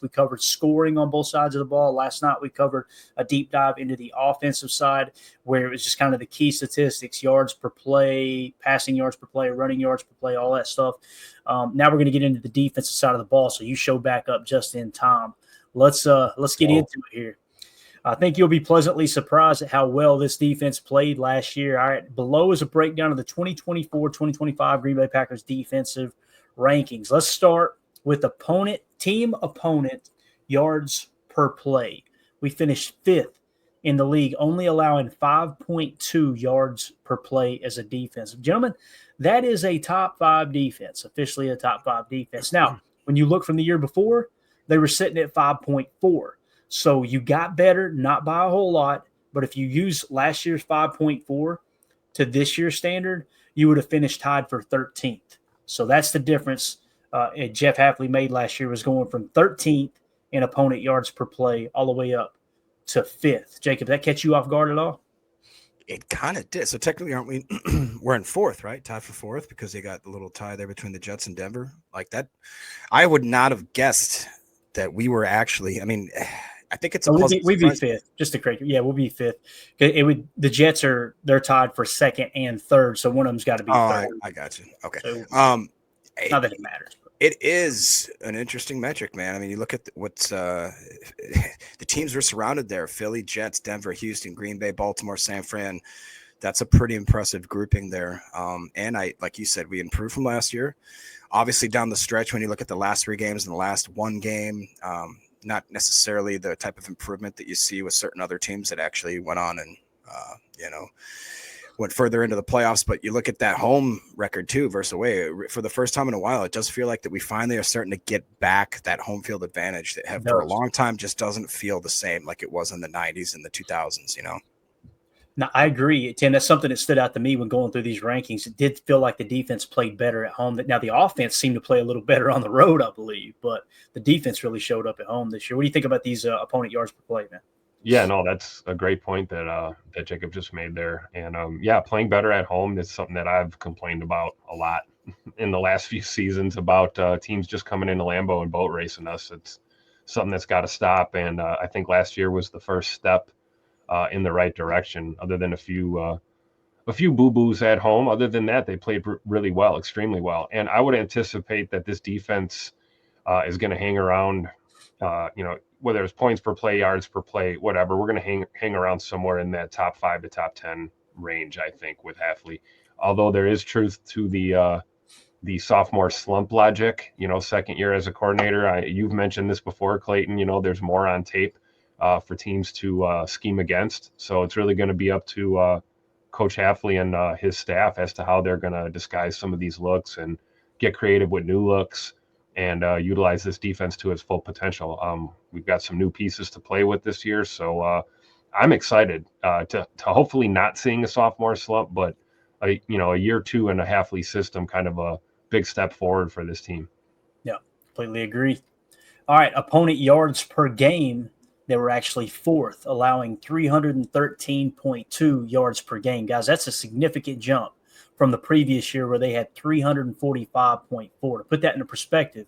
We covered scoring on both sides of the ball. Last night we covered a deep dive into the offensive side where it was just kind of the key statistics, yards per play, passing yards per play, running yards per play, all that stuff. Now we're going to get into the defensive side of the ball, so you show back up just in time. Let's get into it here. I think you'll be pleasantly surprised at how well this defense played last year. All right, below is a breakdown of the 2024-2025 Green Bay Packers defensive rankings. Let's start with team opponent yards per play. We finished 5th in the league, only allowing 5.2 yards per play as a defense. Gentlemen, that is a top 5 defense, officially a top 5 defense. Now, when you look from the year before, they were sitting at 5.4. So you got better, not by a whole lot, but if you use last year's 5.4 to this year's standard, you would have finished tied for 13th. So that's the difference Jeff Hafley made last year, was going from 13th in opponent yards per play all the way up to 5th. Jacob, that catch you off guard at all? It kind of did. So technically, aren't we? We're in 4th, right? Tied for 4th because they got the little tie there between the Jets and Denver. Like that, I would not have guessed that we were actually. I mean, I think it's a we'd be 5th. Just to correct you, yeah, we'll be 5th. The Jets they're tied for 2nd and 3rd, so one of them's got to be 3rd. I got you. Okay. So, not that it matters. It is an interesting metric, man. I mean, you look at what's the teams were surrounded there: Philly, Jets, Denver, Houston, Green Bay, Baltimore, San Fran. That's a pretty impressive grouping there. And like you said, we improved from last year. Obviously, down the stretch, when you look at the last 3 games and the last 1 game, not necessarily the type of improvement that you see with certain other teams that actually went on and, went further into the playoffs. But you look at that home record too versus away. For the first time in a while, it does feel like that we finally are starting to get back that home field advantage that for a long time just doesn't feel the same like it was in the 90s and the 2000s, No, I agree, Tim. That's something that stood out to me when going through these rankings. It did feel like the defense played better at home. Now, the offense seemed to play a little better on the road, I believe, but the defense really showed up at home this year. What do you think about these opponent yards per play, man? Yeah, no, that's a great point that Jacob just made there. And playing better at home is something that I've complained about a lot in the last few seasons about teams just coming into Lambeau and boat racing us. It's something that's got to stop. And I think last year was the first step in the right direction, other than a few boo-boos at home. Other than that, they played really well, extremely well. And I would anticipate that this defense is going to hang around, whether it's points per play, yards per play, whatever. We're going to hang around somewhere in that top 5 to top 10 range, I think, with Hafley. Although there is truth to the sophomore slump logic, second year as a coordinator. You've mentioned this before, Clayton. There's more on tape for teams to scheme against. So it's really going to be up to Coach Hafley and his staff as to how they're going to disguise some of these looks and get creative with new looks and utilize this defense to its full potential. We've got some new pieces to play with this year, so I'm excited to hopefully not seeing a sophomore slump, but a year 2 in a Hafley system, kind of a big step forward for this team. Yeah, completely agree. All right, opponent yards per game, they were actually 4th, allowing 313.2 yards per game. Guys, that's a significant jump from the previous year where they had 345.4. To put that into perspective,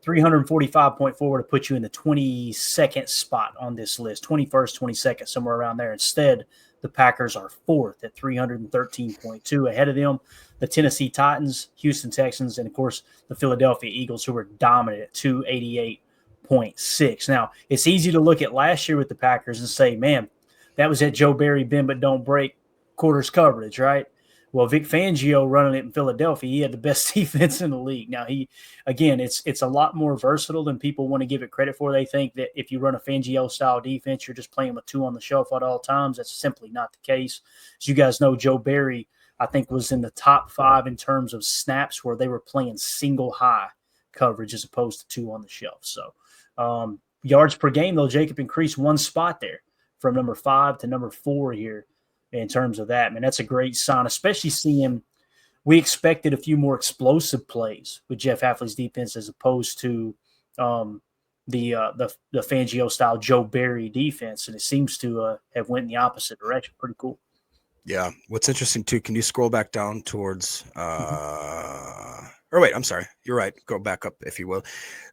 345.4 would have put you in the 22nd spot on this list, 21st, 22nd, somewhere around there. Instead, the Packers are 4th at 313.2. Ahead of them, the Tennessee Titans, Houston Texans, and, of course, the Philadelphia Eagles, who were dominant at 288.6. Now, it's easy to look at last year with the Packers and say, man, that was at Joe Barry bend but don't break quarters coverage, right? Well, Vic Fangio running it in Philadelphia, he had the best defense in the league. Now, it's a lot more versatile than people want to give it credit for. They think that if you run a Fangio-style defense, you're just playing with 2 on the shelf at all times. That's simply not the case. As you guys know, Joe Barry, I think, was in the top 5 in terms of snaps where they were playing single high coverage as opposed to 2 on the shelf. So yards per game, though, Jacob increased 1 spot there from number 5 to number 4 here. In terms of that, man, that's a great sign, especially seeing we expected a few more explosive plays with Jeff Hafley's defense as opposed to the Fangio-style Joe Barry defense, and it seems to have went in the opposite direction. Pretty cool. Yeah. What's interesting too, can you scroll back down towards or wait, I'm sorry. You're right. Go back up if you will.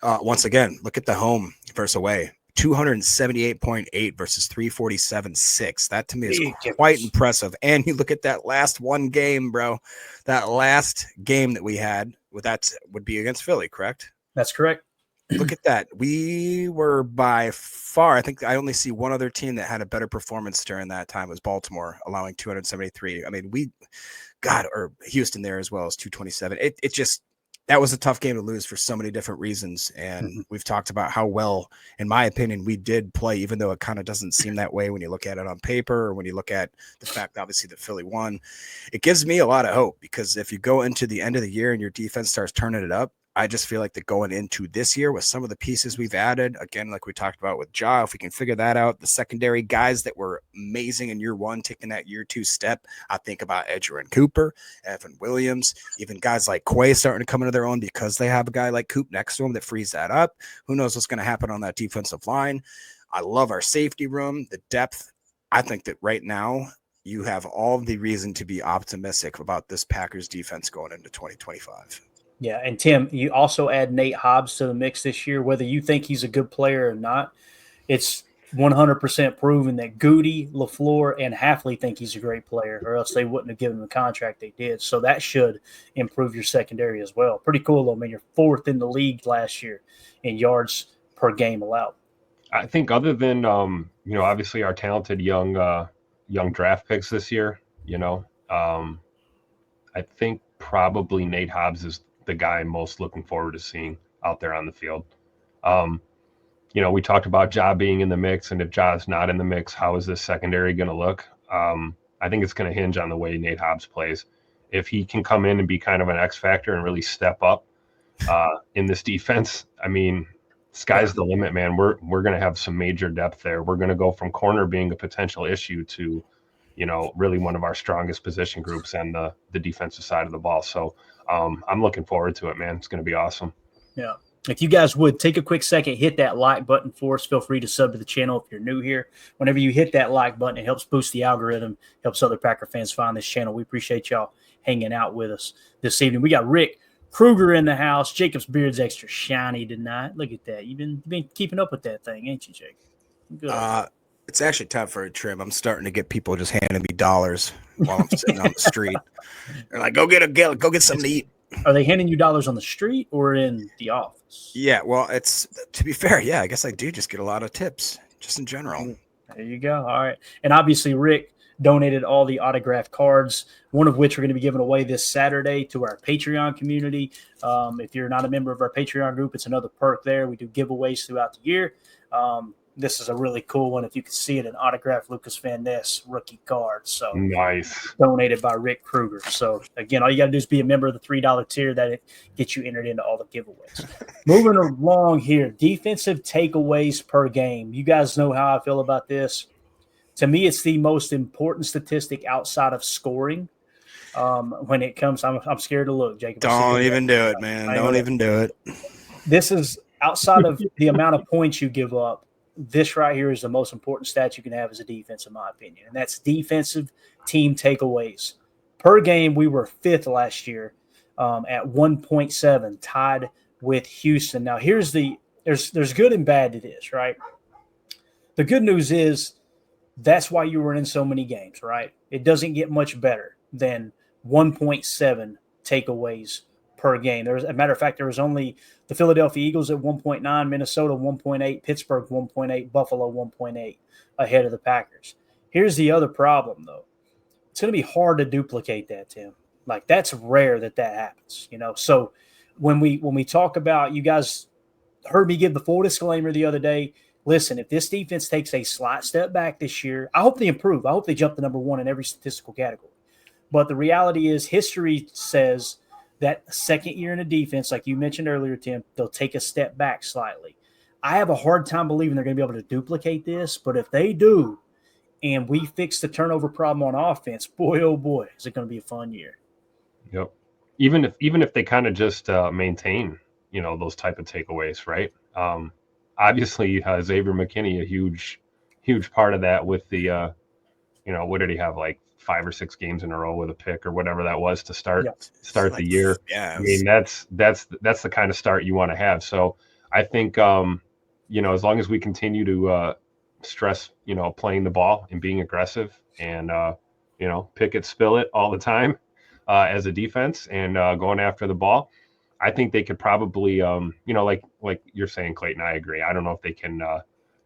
Once again, look at the home versus away. 278.8 versus 347.6. That to me is Big quite difference. impressive. And you look at that last one game, bro. That last game that we had, that would be against Philly, correct? That's correct. Look at that. We were by far, I think I only see one other team that had a better performance during that time was Baltimore, allowing 273. I mean, or Houston there as well as 227. It just, that was a tough game to lose for so many different reasons. And we've talked about how well, in my opinion, we did play, even though it kind of doesn't seem that way when you look at it on paper or when you look at the fact, obviously, that Philly won. It gives me a lot of hope because if you go into the end of the year and your defense starts turning it up, I just feel like that going into this year with some of the pieces we've added, again, like we talked about with Ja, if we can figure that out, the secondary guys that were amazing in year one, taking that year two step, I think about Edgerrin Cooper, Evan Williams, even guys like Quay starting to come into their own because they have a guy like Coop next to him that frees that up. Who knows what's going to happen on that defensive line? I love our safety room, the depth. I think that right now you have all the reason to be optimistic about this Packers defense going into 2025. Yeah, and Tim, you also add Nate Hobbs to the mix this year. Whether you think he's a good player or not, it's 100% proven that Goody, LaFleur, and Hafley think he's a great player, or else they wouldn't have given him the contract they did. So that should improve your secondary as well. Pretty cool, though, man. You're fourth in the league last year in yards per game allowed. I think other than obviously our talented young draft picks this year, I think probably Nate Hobbs is the guy I'm most looking forward to seeing out there on the field. We talked about Ja being in the mix, and if Ja's not in the mix, how is this secondary going to look? I think it's going to hinge on the way Nate Hobbs plays. If he can come in and be kind of an X factor and really step up in this defense, I mean, sky's the limit, man. We're going to have some major depth there. We're going to go from corner being a potential issue to, really one of our strongest position groups and the defensive side of the ball. So I'm looking forward to it, man. It's going to be awesome. Yeah. If you guys would take a quick second, hit that like button for us. Feel free to sub to the channel if you're new here. Whenever you hit that like button, it helps boost the algorithm, helps other Packer fans find this channel. We appreciate y'all hanging out with us this evening. We got Rick Kruger in the house. Jacob's beard's extra shiny tonight. Look at that. You've been keeping up with that thing, ain't you, Jake? Good. It's actually time for a trim. I'm starting to get people just handing me dollars while I'm sitting on the street. They're like, go get something to eat. Are they handing you dollars on the street or in the office? Yeah, well, it's, to be fair, yeah, I guess I do just get a lot of tips, just in general. There you go. All right. And obviously, Rick donated all the autographed cards, one of which we're going to be giving away this Saturday to our Patreon community. If you're not a member of our Patreon group, it's another perk there. We do giveaways throughout the year. This is a really cool one. If you can see it, an autographed Lucas Van Ness rookie card. So nice. Donated by Rick Kruger. So again, all you got to do is be a member of the $3 tier. That gets you entered into all the giveaways. Moving along here, defensive takeaways per game. You guys know how I feel about this. To me, it's the most important statistic outside of scoring. When it comes, I'm scared to look, Jacob. Don't even do it, man. Don't even do it. This is outside of the amount of points you give up. This right here is the most important stat you can have as a defense, in my opinion, and that's defensive team takeaways. Per game, we were fifth last year at 1.7, tied with Houston. Now, there's good and bad to this, right? The good news is that's why you were in so many games, right? It doesn't get much better than 1.7 takeaways per game. As a matter of fact, there was only the Philadelphia Eagles at 1.9, Minnesota 1.8, Pittsburgh 1.8, Buffalo 1.8 ahead of the Packers. Here's the other problem, though. It's going to be hard to duplicate that, Tim. Like, that's rare that happens, So when we talk about, you guys heard me give the full disclaimer the other day. Listen, if this defense takes a slight step back this year, I hope they improve. I hope they jump to number one in every statistical category. But the reality is history says that second year in a defense, like you mentioned earlier, Tim, they'll take a step back slightly. I have a hard time believing they're going to be able to duplicate this, but if they do, and we fix the turnover problem on offense, boy, oh boy, is it going to be a fun year. Yep. Even if they kind of just maintain, those type of takeaways, right? Obviously, Xavier McKinney, a huge part of that with the, what did he have, like 5 or 6 games in a row with a pick or whatever that was to start Like, the year. Yeah, I mean, that's the kind of start you want to have. So I think, as long as we continue to stress, playing the ball and being aggressive and, pick it, spill it all the time as a defense and going after the ball, I think they could probably, like you're saying, Clayton, I agree. I don't know if they can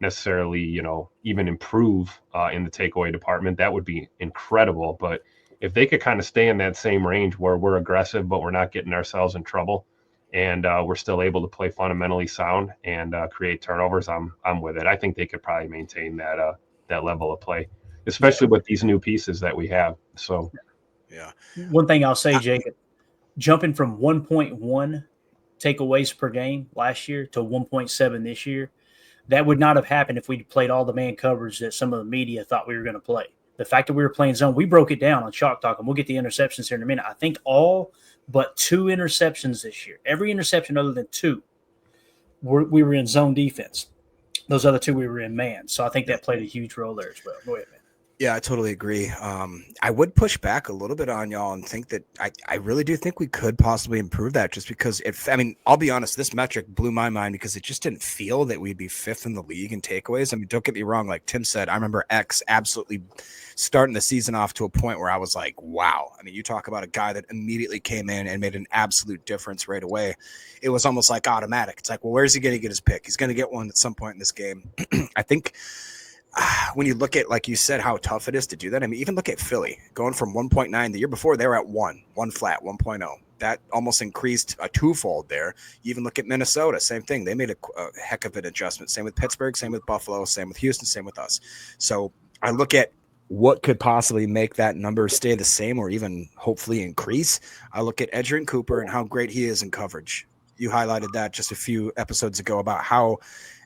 necessarily, even improve in the takeaway department. That would be incredible. But if they could kind of stay in that same range where we're aggressive, but we're not getting ourselves in trouble, and we're still able to play fundamentally sound and create turnovers, I'm with it. I think they could probably maintain that level of play, especially with these new pieces that we have. So, yeah. One thing I'll say, Jacob, jumping from 1.1 takeaways per game last year to 1.7 this year, that would not have happened if we played all the man coverage that some of the media thought we were going to play. The fact that we were playing zone, we broke it down on Chalk Talk, and we'll get the interceptions here in a minute. I think all but 2 interceptions this year. Every interception other than 2, we were in zone defense. Those other 2, we were in man. So I think that played a huge role there as well. Go ahead, man. Yeah, I totally agree. I would push back a little bit on y'all and think that I really do think we could possibly improve that, just because I'll be honest, this metric blew my mind because it just didn't feel that we'd be 5th in the league in takeaways. I mean, don't get me wrong. Like Tim said, I remember X absolutely starting the season off to a point where I was like, wow. I mean, you talk about a guy that immediately came in and made an absolute difference right away. It was almost like automatic. It's like, well, where's he going to get his pick? He's going to get one at some point in this game. I think when you look at, like you said, how tough it is to do that. I mean, even look at Philly going from 1.9 the year before, they were at 1 flat, 1.0. That almost increased a twofold there. You even look at Minnesota, same thing. They made a heck of an adjustment. Same with Pittsburgh, same with Buffalo, same with Houston, same with us. So I look at what could possibly make that number stay the same or even hopefully increase. I look at Edgerrin Cooper and how great he is in coverage. You highlighted that just a few episodes ago about how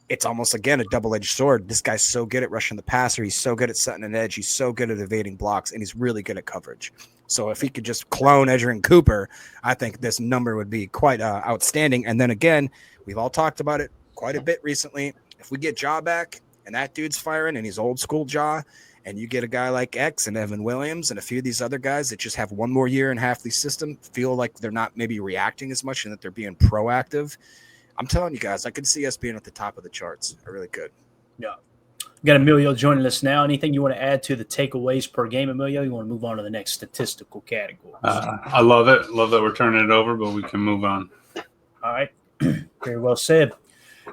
it's almost, again, a double-edged sword. This guy's so good at rushing the passer. He's so good at setting an edge. He's so good at evading blocks, and he's really good at coverage. So if he could just clone Edgerrin Cooper, I think this number would be quite outstanding. And then again, we've all talked about it quite a bit recently. If we get Ja back and that dude's firing and he's old school Ja, and you get a guy like X and Evan Williams and a few of these other guys that just have one more year in Hafley's system, feel like they're not maybe reacting as much and that they're being proactive, I'm telling you guys, I could see us being at the top of the charts. I really could. Yeah. We got Emilio joining us now. Anything you want to add to the takeaways per game, Emilio? You want to move on to the next statistical category? I love it. Love that we're turning it over, but we can move on. All right. Very well said.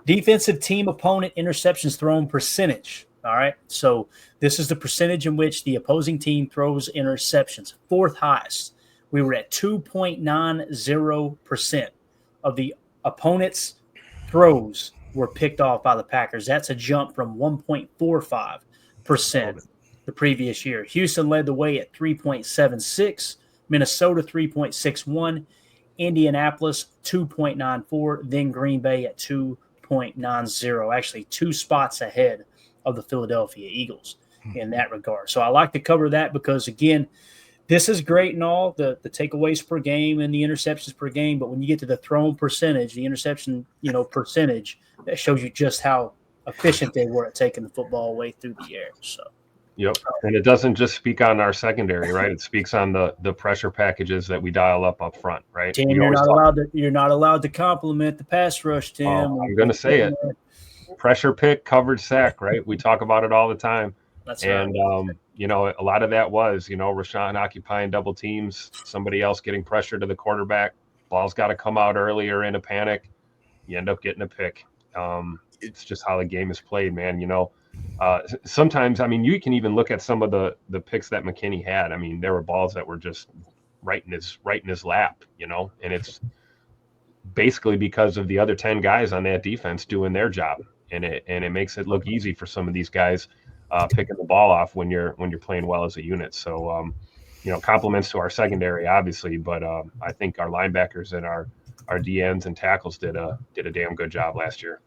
Defensive team opponent interceptions thrown percentage. All right. So this is the percentage in which the opposing team throws interceptions. 4th highest. We were at 2.90% of the opponent's throws were picked off by the Packers. That's a jump from 1.45% the previous year. Houston led the way at 3.76, Minnesota 3.61, Indianapolis 2.94, then Green Bay at 2.90, actually 2 spots ahead of the Philadelphia Eagles in that regard. So I like to cover that because, again, this is great and all, the takeaways per game and the interceptions per game, but when you get to the thrown percentage, the interception, percentage, that shows you just how efficient they were at taking the football away through the air. So, yep. And it doesn't just speak on our secondary, right? It speaks on the pressure packages that we dial up front, right? Tim, you're not allowed to compliment the pass rush, Tim. I'm going to say it. Pressure pick, coverage sack, right? We talk about it all the time. That's right. And, a lot of that was, Rashaan occupying double teams, somebody else getting pressure to the quarterback. Ball's got to come out earlier in a panic. You end up getting a pick. It's just how the game is played, man. Sometimes, you can even look at some of the picks that McKinney had. There were balls that were just right in his lap, and it's basically because of the other 10 guys on that defense doing their job. And it makes it look easy for some of these guys picking the ball off when you're playing well as a unit. So, compliments to our secondary, obviously, but I think our linebackers and our DNs and tackles did a damn good job last year.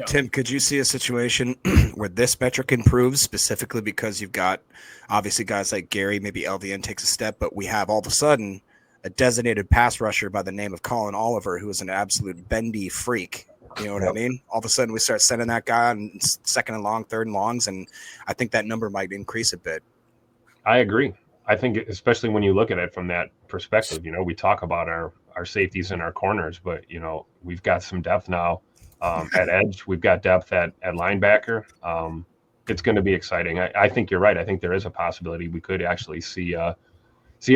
Tim, could you see a situation where this metric improves specifically because you've got obviously guys like Gary, maybe LVN takes a step, but we have all of a sudden a designated pass rusher by the name of Colin Oliver, who is an absolute bendy freak. You know what I mean? All of a sudden we start sending that guy on 2nd and long, 3rd and longs, and I think that number might increase a bit. I agree. I think especially when you look at it from that perspective, we talk about our safeties and our corners, but we've got some depth now at edge. We've got depth at linebacker. It's going to be exciting. I think you're right. I think there is a possibility we could actually see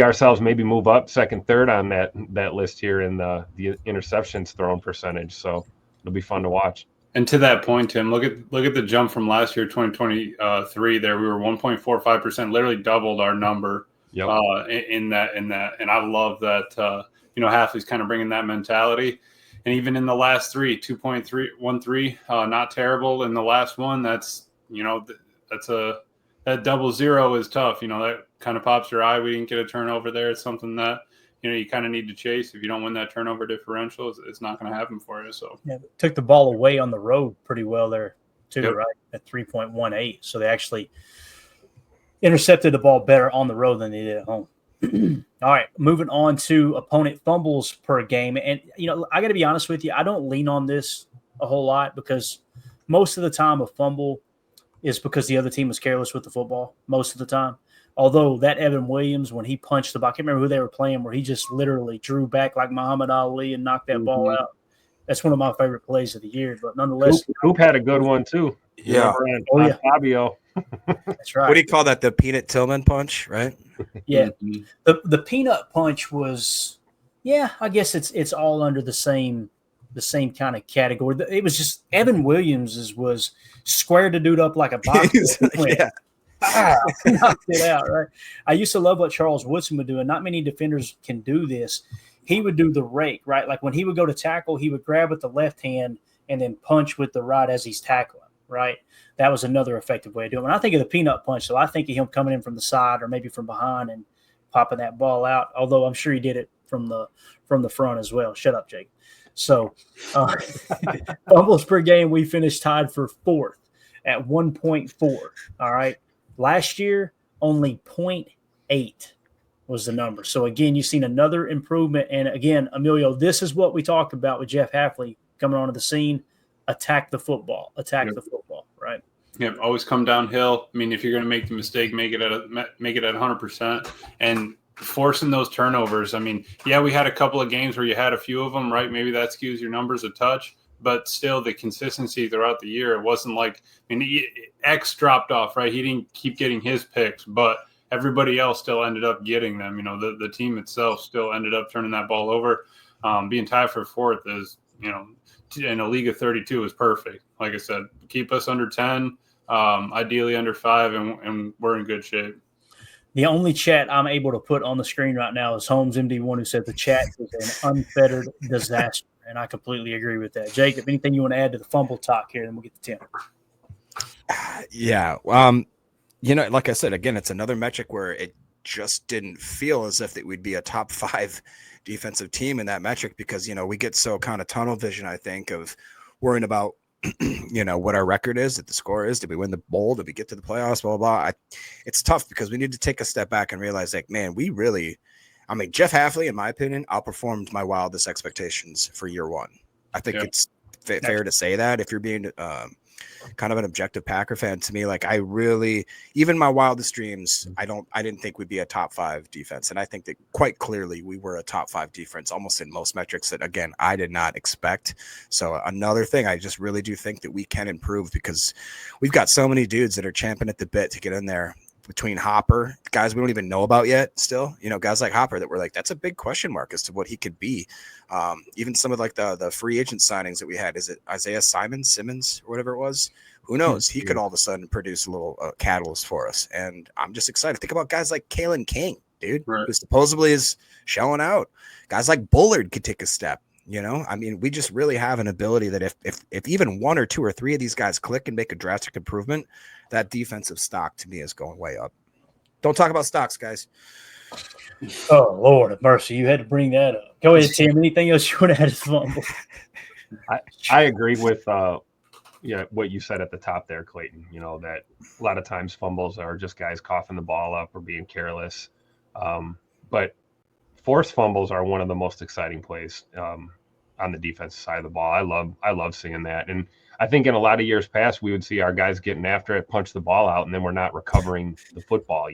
ourselves maybe move up second, third on that list here in the interceptions thrown percentage. So it'll be fun to watch. And to that point, Tim, look at the jump from last year, 2023. There, we were 1.45%, literally doubled our number. Yep. In that, and I love that. Hafley's kind of bringing that mentality. And even in the last three, 2.313, not terrible. In the last one, that double zero is tough. That kind of pops your eye. We didn't get a turnover there. It's something that you kind of need to chase. If you don't win that turnover differential, it's not going to happen for you. So took the ball away on the road pretty well there too, Yep. right? At 3.18. So they actually intercepted the ball better on the road than they did at home. All right, moving on to opponent fumbles per game. And, I got to be honest with you, I don't lean on this a whole lot because most of the time a fumble is because the other team was careless with the football most of the time. Although that Evan Williams, when he punched the ball, I can't remember who they were playing, where he just literally drew back like Muhammad Ali and knocked that ball out. That's one of my favorite plays of the year. But nonetheless, Coop had a good one too. Yeah. On Fabio. that's right. What do you call that? The Peanut Tillman punch, right? Yeah. The peanut punch was, I guess it's all under the same kind of category. It was just Evan Williams was squared the dude up like a box. Yeah. Knocked it out, right? I used to love what Charles Woodson would do, and not many defenders can do this. He would do the rake, right? Like when he would go to tackle, he would grab with the left hand and then punch with the right as he's tackling, right? That was another effective way of doing it. When I think of the peanut punch, so I think of him coming in from the side or maybe from behind and popping that ball out, although I'm sure he did it from the front as well. Shut up, Jake. So fumbles per game, we finished tied for fourth at 1.4, all right? Last year, only 0.8 was the number. So, again, you've seen another improvement. And, again, Emilio, this is what we talked about with Jeff Hafley coming onto the scene. Attack the football, right? Yeah, always come downhill. I mean, if you're going to make the mistake, make it at 100%. And forcing those turnovers, I mean, we had a couple of games where you had a few of them, right? Maybe that skews your numbers a touch. But still, the consistency throughout the year, it wasn't like X dropped off, right? He didn't keep getting his picks, but everybody else still ended up getting them. The team itself still ended up turning that ball over. Being tied for fourth is, in a league of 32 is perfect. Like I said, keep us under 10, ideally under 5, and we're in good shape. The only chat I'm able to put on the screen right now is Holmes MD1, who said the chat is an unfettered disaster. And I completely agree with that. Jake, if anything you want to add to the fumble talk here, then we'll get to Tim. Yeah. Like I said, again, it's another metric where it just didn't feel as if it would be a top 5 defensive team in that metric because, we get so kind of tunnel vision, I think, of worrying about, what our record is, that the score is. Did we win the bowl? Did we get to the playoffs? Blah, blah, blah. It's tough because we need to take a step back and realize, like, man, Jeff Hafley, in my opinion, outperformed my wildest expectations for year one. I think it's fair to say that if you're being kind of an objective Packer fan. To me, like even my wildest dreams, I didn't think we'd be a top 5 defense. And I think that quite clearly we were a top 5 defense almost in most metrics that, again, I did not expect. So another thing, I just really do think that we can improve because we've got so many dudes that are champing at the bit to get in there. Between Hopper, guys we don't even know about yet still, guys like Hopper that we're like, that's a big question mark as to what he could be. Even some of like the free agent signings that we had, is it Isaiah Simmons or whatever it was? Who knows? He could all of a sudden produce a little catalyst for us. And I'm just excited. Think about guys like Kalen King, dude, right, who supposedly is shelling out. Guys like Bullard could take a step. We just really have an ability that if even 1 or 2 or 3 of these guys click and make a drastic improvement, that defensive stock to me is going way up. Don't talk about stocks, guys. Oh, Lord of mercy. You had to bring that up. Go ahead, Tim. Anything else you want to add to the fumble? I agree with what you said at the top there, Clayton. That a lot of times fumbles are just guys coughing the ball up or being careless. But forced fumbles are one of the most exciting plays on the defensive side of the ball. I love seeing that. And I think in a lot of years past, we would see our guys getting after it, punch the ball out, and then we're not recovering the football,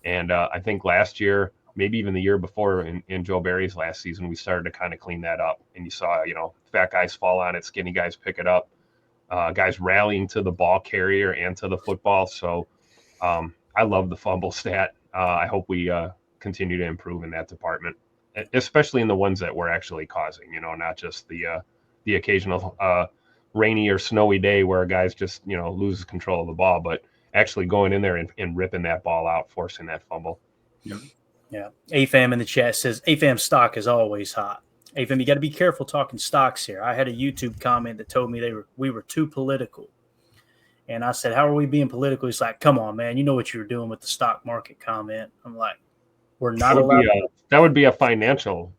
And I think last year, maybe even the year before in Joe Barry's last season, we started to kind of clean that up. And you saw, fat guys fall on it, skinny guys pick it up, guys rallying to the ball carrier and to the football. So I love the fumble stat. I hope we continue to improve in that department, especially in the ones that we're actually causing, not just the occasional rainy or snowy day where a guy's just, loses control of the ball, but actually going in there and ripping that ball out, forcing that fumble. Yeah. AFAM in the chat says AFAM stock is always hot. AFAM, you got to be careful talking stocks here. I had a YouTube comment that told me we were too political. And I said, how are we being political? He's like, come on, man. You know what you were doing with the stock market comment. I'm like, we're not allowed. That would be a financial